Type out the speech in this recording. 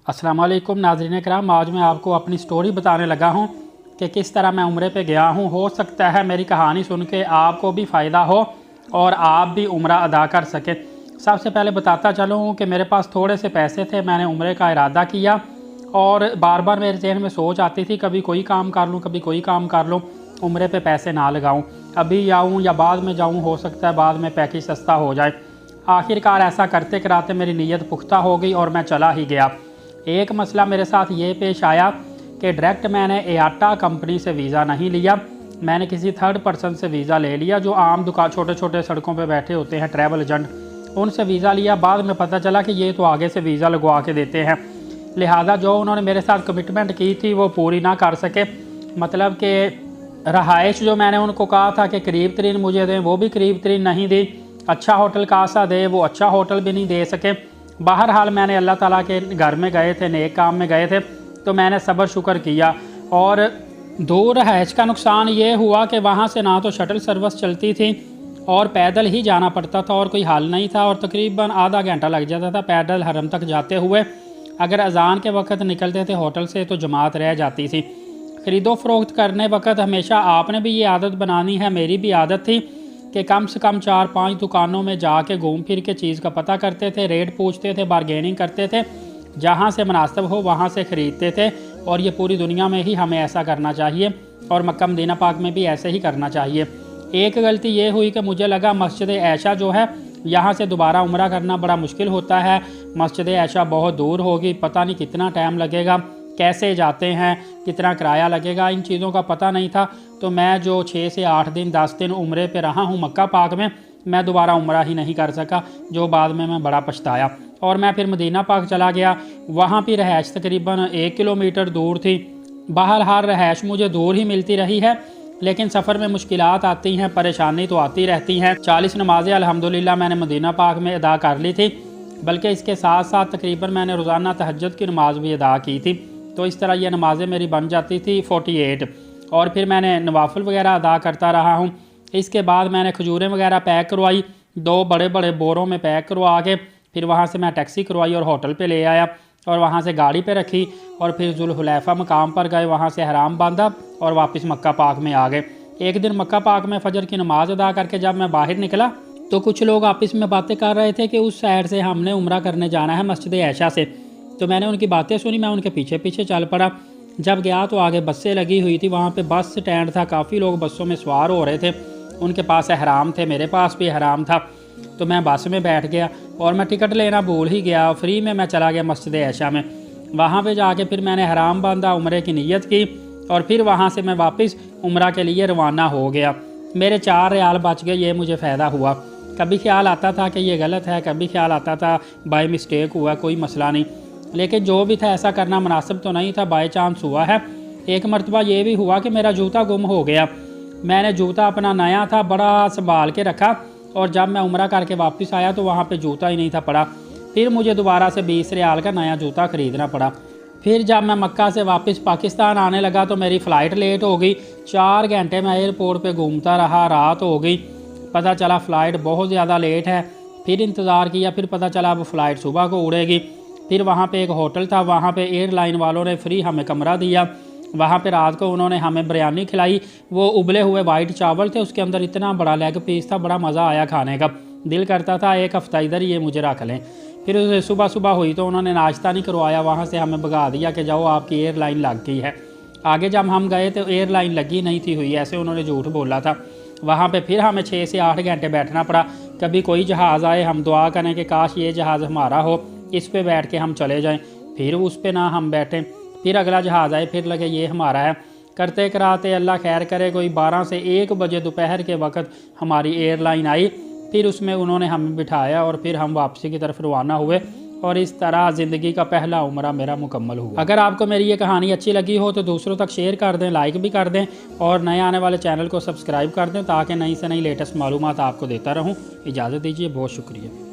अस्सलाम वालेकुम नाज़रीन कराम, आज मैं आपको अपनी स्टोरी बताने लगा हूँ कि किस तरह मैं उम्रे पे गया हूँ। हो सकता है मेरी कहानी सुन के आपको भी फ़ायदा हो और आप भी उम्रा अदा कर सकें। सबसे पहले बताता चलूँ कि मेरे पास थोड़े से पैसे थे, मैंने उम्रे का इरादा किया और बार बार मेरे जहन में सोच आती थी कभी कोई काम कर लूँ, कभी कोई काम कर लूँ, उम्रे पे पैसे ना लगाऊँ, अभी आऊँ या बाद में जाऊँ, हो सकता है बाद में पैकेज सस्ता हो जाए। आखिरकार ऐसा करते कराते मेरी नीयत पुख्ता हो गई और मैं चला ही गया। एक मसला मेरे साथ ये पेश आया कि डायरेक्ट मैंने एआटा कंपनी से वीज़ा नहीं लिया, मैंने किसी थर्ड पर्सन से वीज़ा ले लिया जो आम दुकान छोटे छोटे सड़कों पे बैठे होते हैं ट्रैवल एजेंट, उनसे वीज़ा लिया। बाद में पता चला कि ये तो आगे से वीज़ा लगवा के देते हैं, लिहाजा जो उन्होंने मेरे साथ कमिटमेंट की थी वो पूरी ना कर सके। मतलब कि रहाइश जो मैंने उनको कहा था कि करीब तरीन मुझे दें, वो भी करीब तरीन नहीं दी, अच्छा होटल कासा दे, वो अच्छा होटल भी नहीं दे सके। बहरहाल मैंने अल्लाह ताला के घर में गए थे, नेक काम में गए थे, तो मैंने सब्र शुक्र किया। और दूर रहाइश का नुकसान ये हुआ कि वहाँ से ना तो शटल सर्विस चलती थी और पैदल ही जाना पड़ता था और कोई हल नहीं था, और तकरीबन आधा घंटा लग जाता था पैदल हरम तक जाते हुए। अगर अजान के वक्त निकलते थे होटल से तो जमात रह जाती थी। ख़रीदो फरोख्त करने वक्त हमेशा आपने भी ये आदत बनानी है, मेरी भी आदत थी कि कम से कम 4-5 दुकानों में जाके घूम फिर के चीज़ का पता करते थे, रेट पूछते थे, बारगेनिंग करते थे, जहाँ से मुनासिब हो वहाँ से ख़रीदते थे। और ये पूरी दुनिया में ही हमें ऐसा करना चाहिए और मक्का मदीना पाक में भी ऐसे ही करना चाहिए। एक गलती ये हुई कि मुझे लगा मस्जिद ऐशा जो है यहाँ से दोबारा उम्रा करना बड़ा मुश्किल होता है, मस्जिद ऐशा बहुत दूर होगी, पता नहीं कितना टाइम लगेगा, कैसे जाते हैं, कितना किराया लगेगा, इन चीज़ों का पता नहीं था। तो मैं जो 6 से 8 दिन 10 दिन उम्रे पे रहा हूँ मक्का पाक में, मैं दोबारा उम्रा ही नहीं कर सका, जो बाद में मैं बड़ा पछताया। और मैं फिर मदीना पाक चला गया, वहाँ भी रहाइश तकरीबन 1 किलोमीटर दूर थी। बहरहाल रहाइश मुझे दूर ही मिलती रही है, लेकिन सफ़र में मुश्किलात आती हैं, परेशानी तो आती रहती हैं। 40 नमाज़ें अल्हम्दुलिल्लाह मैंने मदीना पाक में अदा कर ली थी, बल्कि इसके साथ साथ तकरीबन मैंने रोज़ाना तहज्जुद की नमाज़ भी अदा की थी। तो इस तरह ये नमाज़ें मेरी बन जाती थी 48। और फिर मैंने नवाफिल वगैरह अदा करता रहा हूँ। इसके बाद मैंने खजूरें वगैरह पैक करवाई, 2 बड़े बड़े बोरों में पैक करवा के फिर वहाँ से मैं टैक्सी करवाई और होटल पे ले आया और वहाँ से गाड़ी पे रखी और फिर जुल्हुलैफा मकाम पर गए, वहाँ से हराम बांधा और वापस मक्का पाक में आ गए। एक दिन मक्का पाक में फजर की नमाज़ अदा करके जब मैं बाहर निकला तो कुछ लोग आपस में बातें कर रहे थे कि उस साइड से हमने उम्रा करने जाना है मस्जिद ऐशा से। तो मैंने उनकी बातें सुनी, मैं उनके पीछे पीछे चल पड़ा। जब गया तो आगे बसें लगी हुई थी, वहाँ पे बस स्टैंड था, काफ़ी लोग बसों में सवार हो रहे थे, उनके पास एहराम थे, मेरे पास भी एहराम था। तो मैं बस में बैठ गया और मैं टिकट लेना भूल ही गया, फ्री में मैं चला गया मस्जिद ऐशा में। वहाँ पे जाके फिर मैंने एहराम बांधा, उम्रे की नीयत की और फिर वहाँ से मैं वापस उम्रा के लिए रवाना हो गया। मेरे 4 रियाल बच गए, ये मुझे फ़ायदा हुआ। कभी ख्याल आता था कि ये गलत है, कभी ख्याल आता था बाय मिस्टेक हुआ, कोई मसला नहीं, लेकिन जो भी था ऐसा करना मुनासिब तो नहीं था, बाय चांस हुआ है। एक मरतबा ये भी हुआ कि मेरा जूता गुम हो गया। मैंने जूता अपना नया था, बड़ा संभाल के रखा और जब मैं उम्रा करके वापस आया तो वहाँ पे जूता ही नहीं था पड़ा। फिर मुझे दोबारा से 20 रियाल का नया जूता ख़रीदना पड़ा। फिर जब मैं मक्का से वापस पाकिस्तान आने लगा तो मेरी फ़्लाइट लेट हो गई, 4 घंटे मैं एयरपोर्ट पे घूमता रहा, रात हो गई, पता चला फ़्लाइट बहुत ज़्यादा लेट है। फिर इंतज़ार किया, फिर पता चला अब फ़्लाइट सुबह को उड़ेगी। फिर वहाँ पे एक होटल था, वहाँ पे एयरलाइन वालों ने फ्री हमें कमरा दिया। वहाँ पे रात को उन्होंने हमें बिरयानी खिलाई, वो उबले हुए वाइट चावल थे, उसके अंदर इतना बड़ा लेग पीस था, बड़ा मज़ा आया खाने का, दिल करता था एक हफ़्ता इधर ये मुझे रख लें। फिर सुबह सुबह हुई तो उन्होंने नाश्ता नहीं करवाया, वहाँ से हमें भगा दिया कि जाओ आपकी एयरलाइन लग गई है। आगे जब हम गए तो एयरलाइन लगी नहीं थी हुई, ऐसे उन्होंने झूठ बोला था। वहाँ पे फिर हमें 6 से 8 घंटे बैठना पड़ा। कभी कोई जहाज़ आए, हम दुआ करें कि काश ये जहाज़ हमारा हो, इस पे बैठ के हम चले जाएं, फिर उस पे ना हम बैठें, फिर अगला जहाज़ आए, फिर लगे ये हमारा है। करते कराते अल्लाह खैर करे कोई 12 से 1 बजे दोपहर के वक्त हमारी एयरलाइन आई, फिर उसमें उन्होंने हमें बिठाया और फिर हम वापसी की तरफ रवाना हुए और इस तरह ज़िंदगी का पहला उम्रा मेरा मुकम्मल हुआ। अगर आपको मेरी ये कहानी अच्छी लगी हो तो दूसरों तक शेयर कर दें, लाइक भी कर दें और नए आने वाले चैनल को सब्सक्राइब कर दें ताकि नई से नई लेटेस्ट मालूमात आपको देता रहूँ। इजाज़त दीजिए, बहुत शुक्रिया।